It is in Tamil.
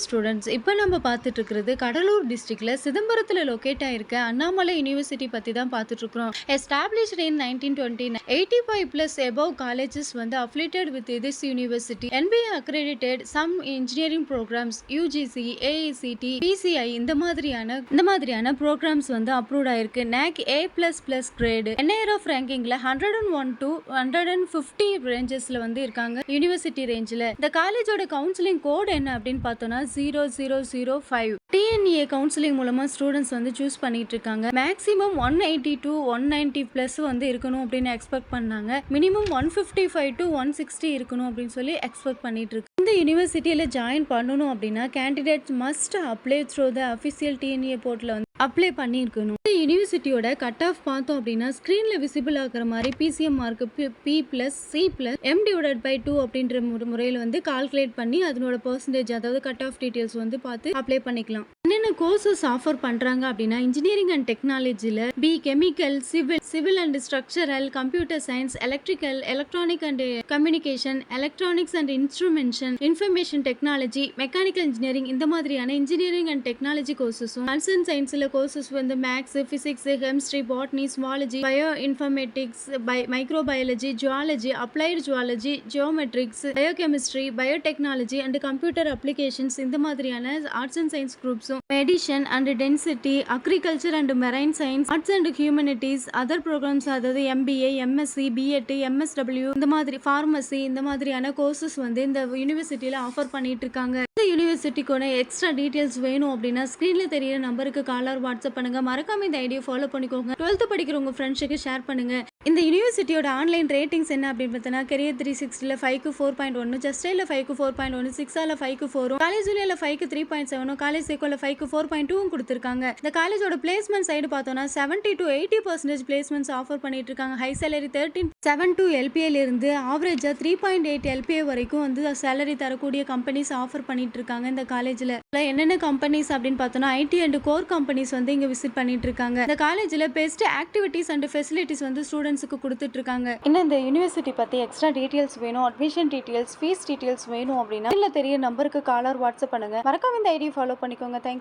ஸ்டூடெண்ட்ஸ், இப்போ நம்ம பார்த்துட்டு இருக்கிறது கடலூர் டிஸ்ட்ரிக்ட்ல சிதம்பரத்தில் லொக்கேட் ஆயிருக்க அண்ணாமலை யூனிவர்சிட்டி பற்றி தான் பார்த்துட்டு இருக்கிறோம். எஸ்டாப்ளிஷ்ட் இன் 1929, 85 plus above colleges வந்து affiliated with this university. NBA accredited some engineering programs, UGC, AICT, PCI இந்த மாதிரியான programs வந்து அப்ரூவ்ட் ஆயிருக்கு. NAC A++ grade. NIRF ரேங்கிங்ல 101 to 150 ரேஞ்சஸ்ல வந்து இருக்காங்க யூனிவர்சிட்டி ரேஞ்சில். இந்த காலேஜோட கவுன்சிலிங் கோட் என்ன அப்படின்னு பார்த்தோம்னா 0005. டிஎன்ஏ கவுன்சிலிங் மூலமா ஸ்டூடெண்ட்ஸ் வந்து சூஸ் பண்ணிட்டு இருக்காங்க. மேக்ஸிமம் 180 to 190 பிளஸ் வந்து இருக்கணும் அப்படின்னு எக்ஸ்பெக்ட் பண்ணாங்க. மினிமம் 155 to 160 இருக்கணும் அப்படின்னு சொல்லி எக்ஸ்பெக்ட் பண்ணிட்டு இருக்கு. இந்த யூனிவர்சிட்டியில ஜாயின் பண்ணணும் அப்படின்னா candidates must apply through the official DNA portal வந்து அப்ளை பண்ணியிருக்கணும். இந்த யூனிவர்சிட்டியோட கட் ஆஃப் பார்த்தோம் அப்படின்னா ஸ்க்ரீனில் விசிபிள் ஆகிற மாதிரி பிசிஎம் மார்க் P+C+M/2 அப்படின்ற முறையில் வந்து கால்குலேட் பண்ணி அதனோட பர்சன்டேஜ் அதாவது கட் ஆஃப் டீட்டெயில்ஸ் வந்து பார்த்து அப்ளை பண்ணிக்கலாம். என்னென்ன கோர்சஸ் ஆஃபர் பண்ணுறாங்க அப்படின்னா இன்ஜினியரிங் அண்ட் டெக்னாலஜியில் chemical, civil and structural, computer science, electrical, electronic and communication, electronics and instrumentation, information technology, mechanical engineering இந்த மாதிரியான இன்ஜினியரிங் அண்ட் டெக்னாலஜி கோர்சஸும், ஆர்ட்ஸ் அண்ட் சயின்ஸில் கோர்சஸ் வந்து maths, physics, chemistry, botany, zoology, bioinformatics, microbiology, zoology, applied zoology, geometrics, biochemistry, biotechnology and computer applications இந்த மாதிரியான ஆர்ட்ஸ் அண்ட் சயின்ஸ் குரூப்ஸும், medicine and dentistry, agriculture and marine science, arts and humanities, other programs அதாவது MBA, MSc, B.Ed, MSW இந்த மாதிரி ஃபார்மசி இந்த மாதிரியான கோர்சஸ் வந்து இந்த யூனிவர்சிட்டியில் ஆஃபர் பண்ணிட்டு இருக்காங்க. இந்த யூனிவர்சிட்டிக்கான எக்ஸ்ட்ரா டீடைல்ஸ் வேணும் அப்படின்னா ஸ்க்ரீன்ல தெரியிற நம்பருக்கு காலர் வாட்ஸ்அப் பண்ணுங்க. மறக்காம இந்த ஐடியா ஃபாலோ பண்ணிக்கோங்க. 12th படிக்கிற உங்க ஃப்ரெண்ட்ஸுக்கு ஷேர் பண்ணுங்க. இந்த யூனிவர்சிட்டியோட ஆன்லைன் ரேட்டிங்ஸ் என்ன அப்படின்னு பார்த்தீங்கன்னா கெரியர் 360ல 5க்கு 4.1, ஜஸ்டைல 5க்கு 4.1, 6ஆல 5க்கு 4, காலேஜ் ஜூலியால 5க்கு 3.7, காலேஜ் சேக்கோல 5க்கு 4.2 கொடுத்துருக்காங்க. இந்த காலேஜோட பிளேஸ்மெண்ட் சைடு பார்த்தோம்னா 70 to 80% பிளேஸ்மெண்ட்ஸ் ஆஃபர் பண்ணிட்டு இருக்காங்க. ஹை சேலரி 13.72 LPA இருந்து ஆவரேஜா 3.8 LPA வரைக்கும் வந்து சேலரி தரக்கூடிய கம்பெனிஸ் ஆஃபர் பண்ணிட்டு இருக்காங்க. இந்த காலேஜ்ல என்னென்ன கம்பெனிஸ் அப்படின்னு பார்த்தோம்னா ஐடி அண்ட் கோர் கம்பெனிஸ் வந்து இங்க விசிட் பண்ணிட்டு இருக்காங்க. இந்த காலேஜ்ல பெஸ்ட் ஆக்டிவிட்டிஸ் அண்ட் ஃபெசிலிட்டிஸ் வந்து ஸ்டூடெண்ட்ஸ்க்கு கொடுத்துட்டு இருக்காங்க. இன்னும் இந்த யூனிவர்சிட்டி பத்தி எக்ஸ்ட்ரா டீடைல்ஸ் வேணும், அட்மிஷன் டீடைல்ஸ், ஃபீஸ் டீடைல்ஸ் வேணும் அப்படின்னா இல்ல தெரிய நம்பருக்கு காலர் வாட்ஸ்அப் பண்ணுங்க. மறக்காம இந்த ஐடி ஃபாலோ பண்ணிக்கோங்க. தேங்க்யூ.